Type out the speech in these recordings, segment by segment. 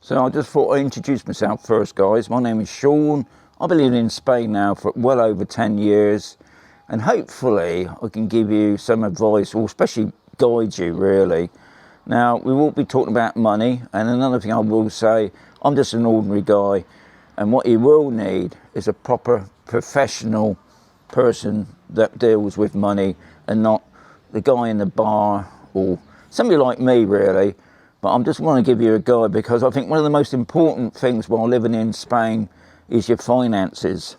So I just thought I'd introduce myself first, guys. My name is Sean. I've been living in Spain now for well over 10 years. And hopefully I can give you some advice, or especially guide you really. Now, we won't be talking about money. And another thing I will say, I'm just an ordinary guy. And what you will need is a proper professional person that deals with money, and not the guy in the bar or somebody like me really. But I'm just want to give you a guide, because I think one of the most important things while living in Spain is your finances.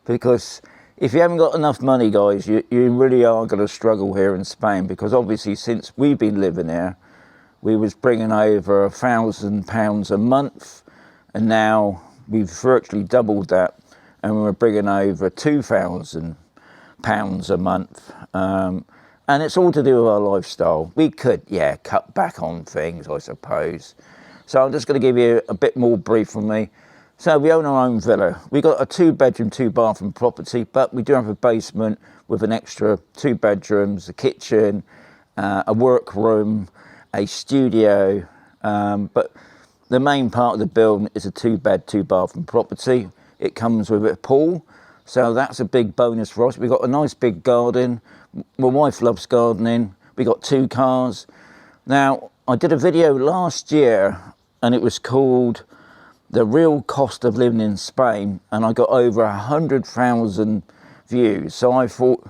Because if you haven't got enough money, guys, you really are going to struggle here in Spain. Because obviously since we've been living here, we was bringing over £1,000 a month, and now we've virtually doubled that, and we're bringing over £2,000 a month. And it's all to do with our lifestyle. We could, cut back on things, I suppose. So I'm just going to give you a bit more brief from me. So we own our own villa. We got a 2-bedroom, 2-bathroom property, but we do have a basement with an extra 2 bedrooms, a kitchen, a workroom, a studio. But the main part of the building is a 2-bed, 2-bathroom property. It comes with a pool. So that's a big bonus for us. We've got a nice big garden. My wife loves gardening. We got 2 cars. Now, I did a video last year, and it was called The Real Cost of Living in Spain, and I got over 100,000 views. So I thought,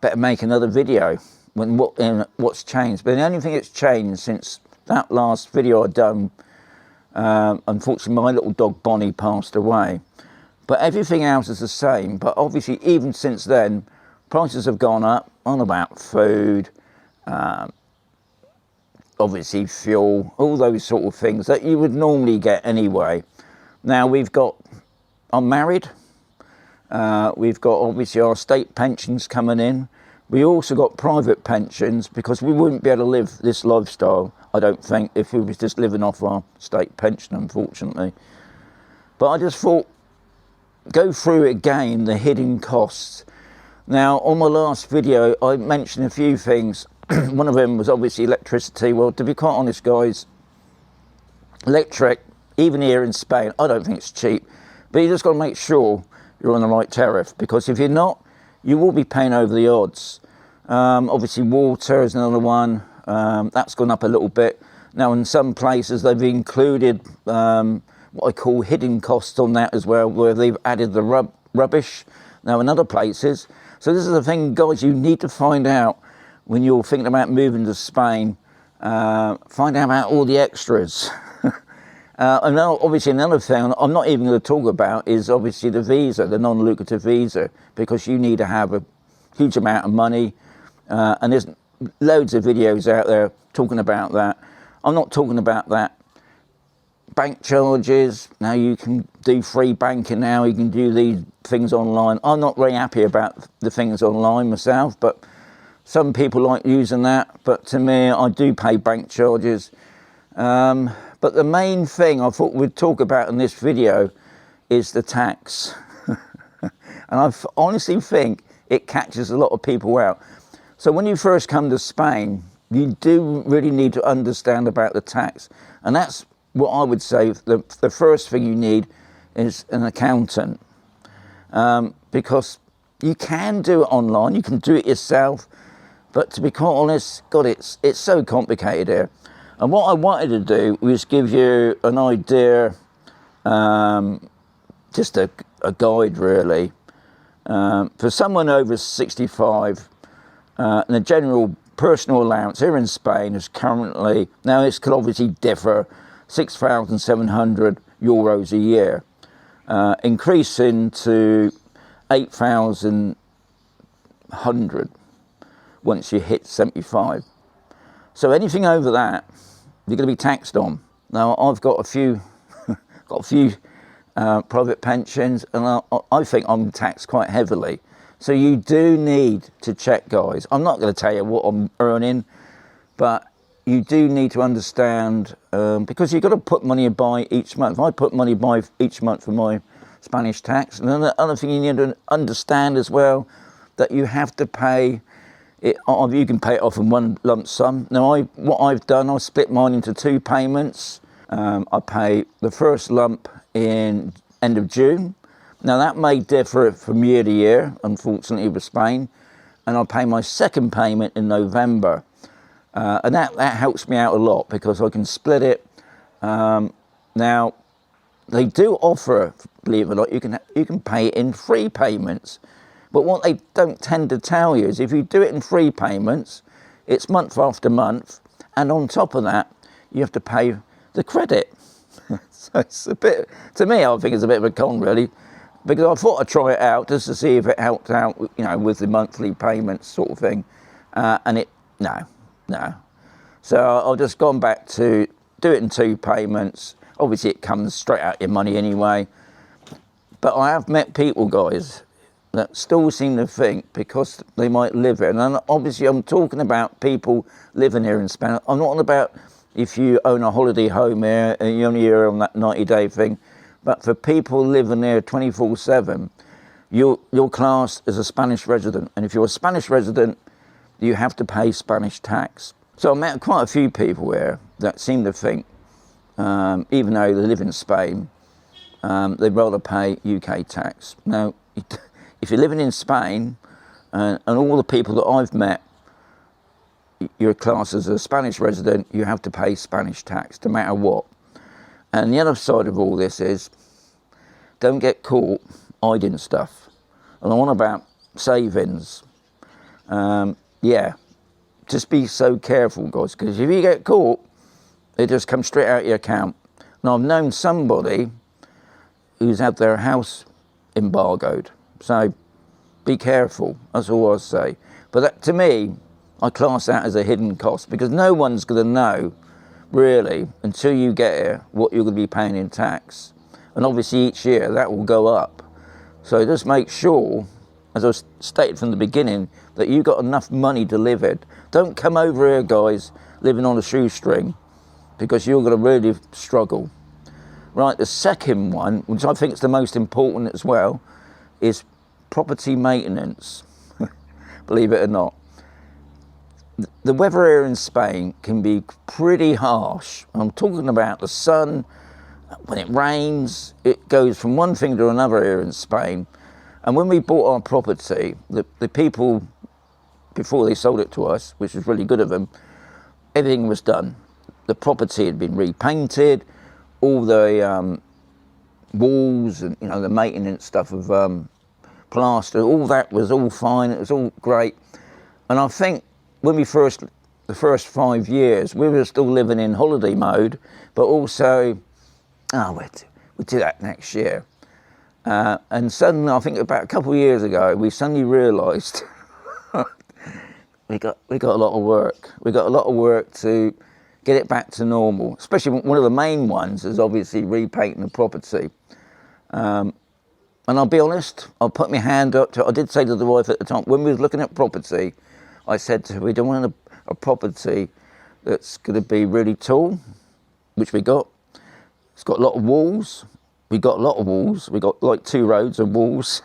better make another video when what's changed. But the only thing that's changed since that last video I'd done, unfortunately my little dog Bonnie passed away. But everything else is the same. But obviously, even since then, prices have gone up on about food, obviously fuel, all those sort of things that you would normally get anyway. Now I'm married. We've got obviously our state pensions coming in. We also got private pensions, because we wouldn't be able to live this lifestyle, I don't think, if we was just living off our state pension, unfortunately. But I just thought, go through again the hidden costs. Now, on my last video, I mentioned a few things. One of them was obviously electricity. Well, to be quite honest, guys, electric, even here in Spain, I don't think it's cheap. But you just got to make sure you're on the right tariff, because if you're not, you will be paying over the odds. Obviously, water is another one. That's gone up a little bit. Now, in some places, they've included what I call hidden costs on that as well, where they've added the rubbish. Now, in other places, so this is the thing, guys, you need to find out when you're thinking about moving to Spain. Find out about all the extras. And now, obviously, another thing I'm not even going to talk about is obviously the visa, the non-lucrative visa, because you need to have a huge amount of money. And there's loads of videos out there talking about that. I'm not talking about that. Bank charges, now you can do free banking now, you can do these things online. I'm not very happy about the things online myself, but some people like using that. But to me, I do pay bank charges. But the main thing I thought we'd talk about in this video is the tax. And I honestly think it catches a lot of people out. So when you first come to Spain, you do really need to understand about the tax. And that's what I would say, the first thing you need is an accountant. Because you can do it online, you can do it yourself, but to be quite honest, God, it's so complicated here. And what I wanted to do was give you an idea, just a guide really, for someone over 65, and the general personal allowance here in Spain is currently, now this could obviously differ, €6,700 a year, increasing to 8,100 once you hit 75. So anything over that, you're going to be taxed on. Now, I've got a few private pensions, and I think I'm taxed quite heavily. So you do need to check, guys. I'm not going to tell you what I'm earning, but you do need to understand, because you've got to put money by each month. I put money by each month for my Spanish tax. And then the other thing you need to understand as well, that you have to pay You can pay it off in one lump sum. Now, what I've done, I've split mine into 2 payments. I pay the first lump in end of June. Now, that may differ from year to year, unfortunately, with Spain. And I'll pay my second payment in November. And that helps me out a lot because I can split it. Now, they do offer, believe it or not, you can pay it in 3 payments. But what they don't tend to tell you is if you do it in 3 payments, it's month after month. And on top of that, you have to pay the credit. So it's a bit, to me, I think it's a bit of a con, really. Because I thought I'd try it out just to see if it helped out, with the monthly payments sort of thing. And no. So I've just gone back to do it in 2 payments. Obviously, it comes straight out your money anyway. But I have met people, guys, that still seem to think because they might live here. And obviously, I'm talking about people living here in Spain. I'm not on about if you own a holiday home here and you're only here on that 90-day thing. But for people living there 24/7, you're classed as a Spanish resident. And if you're a Spanish resident, you have to pay Spanish tax. So I met quite a few people here that seem to think, even though they live in Spain, they'd rather pay UK tax. Now, if you're living in Spain, and all the people that I've met, you're classed as a Spanish resident, you have to pay Spanish tax, no matter what. And the other side of all this is, don't get caught hiding stuff. And I want about savings. Just be so careful, guys, because if you get caught, it just comes straight out your account. And I've known somebody who's had their house embargoed. So be careful, that's all I say. But that, to me, I class that as a hidden cost because no one's going to know, really, until you get here, what you're going to be paying in tax. And obviously each year that will go up. So just make sure, as I stated from the beginning, that you've got enough money to live it. Don't come over here, guys, living on a shoestring, because you're going to really struggle. Right, the second one, which I think is the most important as well, is property maintenance. Believe it or not. The weather here in Spain can be pretty harsh. I'm talking about the sun. When it rains, it goes from one thing to another here in Spain. And when we bought our property, the people, before they sold it to us, which was really good of them, everything was done. The property had been repainted, all the walls and the maintenance stuff of plaster, all that was all fine. It was all great. And I think when the first 5 years, we were still living in holiday mode, but also, we'll do that next year. And suddenly, I think about a couple of years ago, we suddenly realised we got a lot of work. We got a lot of work to get it back to normal. Especially one of the main ones is obviously repainting the property. And I'll be honest, I'll put my hand up to it. I did say to the wife at the time, when we were looking at property, I said to her, we don't want a property that's going to be really tall, which we got. It's got a lot of walls. We got a lot of walls. We got like 2 roads of walls.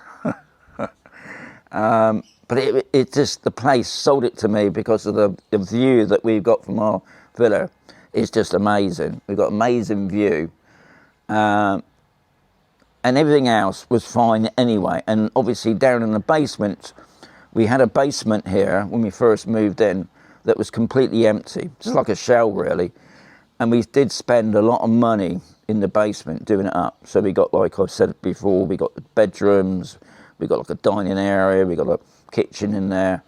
But it just, the place sold it to me because of the view that we've got from our villa. It's just amazing. We've got amazing view. And everything else was fine anyway. And obviously down in the basement, we had a basement here when we first moved in that was completely empty, just like a shell really. And we did spend a lot of money in the basement doing it up. So we got, like I said before, we got the bedrooms, we got like a dining area, we got a kitchen in there.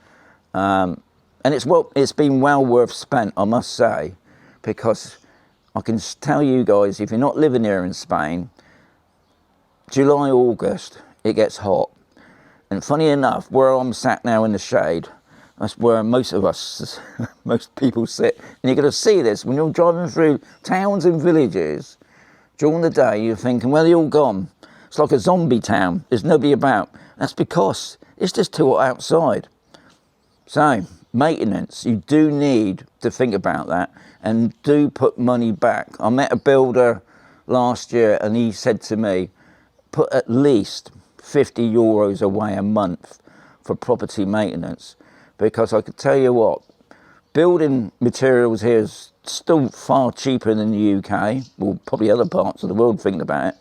And it's been well worth spent, I must say, because I can tell you guys, if you're not living here in Spain, July, August, it gets hot. And funny enough, where I'm sat now in the shade, that's where most of us, most people sit. And you're going to see this when you're driving through towns and villages. During the day, you're thinking, where are they all gone? It's like a zombie town. There's nobody about. That's because it's just too hot outside. So, maintenance, you do need to think about that and do put money back. I met a builder last year and he said to me, put at least €50 away a month for property maintenance. because I could tell you what, building materials here is still far cheaper than the UK, or probably other parts of the world thinking about it.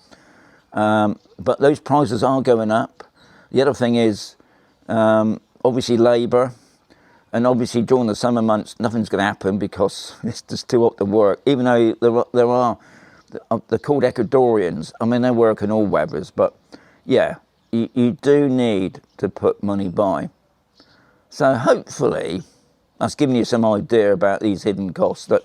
But those prices are going up. The other thing is, obviously labour, and obviously during the summer months, nothing's going to happen because it's just too hot to work. Even though they're called Ecuadorians. I mean, they work in all weathers, but yeah, you do need to put money by. So hopefully, that's giving you some idea about these hidden costs that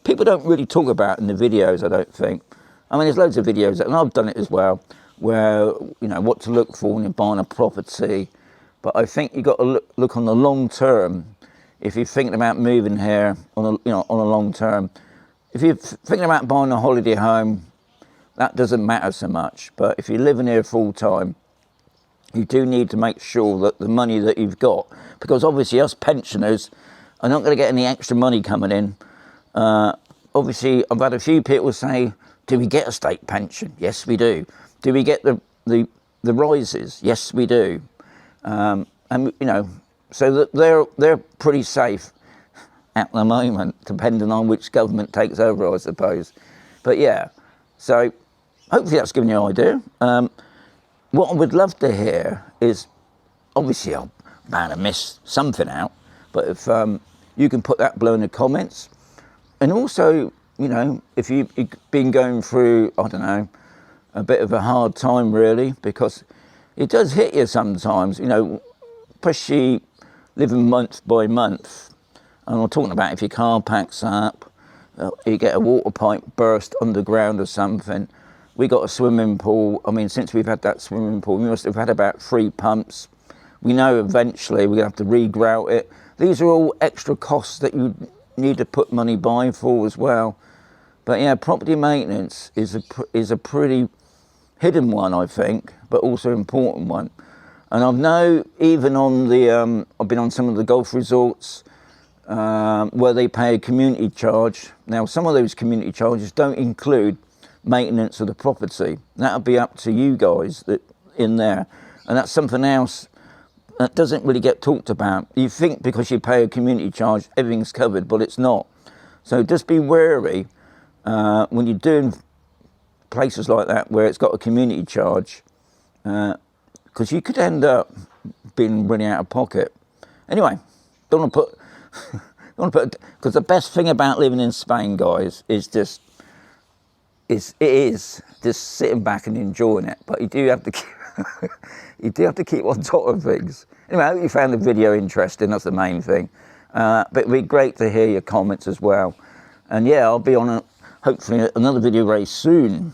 people don't really talk about in the videos, I don't think. I mean, there's loads of videos, and I've done it as well, where, you know, what to look for when you're buying a property. But I think you've got to look on the long term. If you're thinking about moving here on a long term, if you're thinking about buying a holiday home, that doesn't matter so much. But if you're living here full time, you do need to make sure that the money that you've got, because obviously us pensioners are not going to get any extra money coming in. Obviously, I've had a few people say, do we get a state pension? Yes, we do. Do we get the rises? Yes, we do. And, you know, so that they're pretty safe at the moment, depending on which government takes over, I suppose. But yeah, so hopefully that's given you an idea. What I would love to hear is, obviously I'm bound to miss something out, but if you can put that below in the comments. And also, you know, if you've been going through, I don't know, a bit of a hard time really, because it does hit you sometimes, you know, especially living month by month. And I'm talking about if your car packs up, you get a water pipe burst underground or something. We got a swimming pool. I mean, since we've had that swimming pool, we must have had about 3 pumps. We know eventually we're going to have to regrout it. These are all extra costs that you need to put money by for as well. But yeah, property maintenance is a pretty hidden one, I think, but also important one. And I know even on the, I've been on some of the golf resorts where they pay a community charge. Now, some of those community charges don't include maintenance of the property. That'll be up to you guys that in there. And that's something else that doesn't really get talked about. You think because you pay a community charge, everything's covered, but it's not. So just be wary when you're doing places like that where it's got a community charge, because you could end up being running out of pocket. Anyway, don't want to put, because the best thing about living in Spain, guys, is just sitting back and enjoying it. But you do have to keep, you do have to keep on top of things. Anyway, I hope you found the video interesting. That's the main thing. But it'd be great to hear your comments as well. And yeah, I'll be on hopefully another video very soon.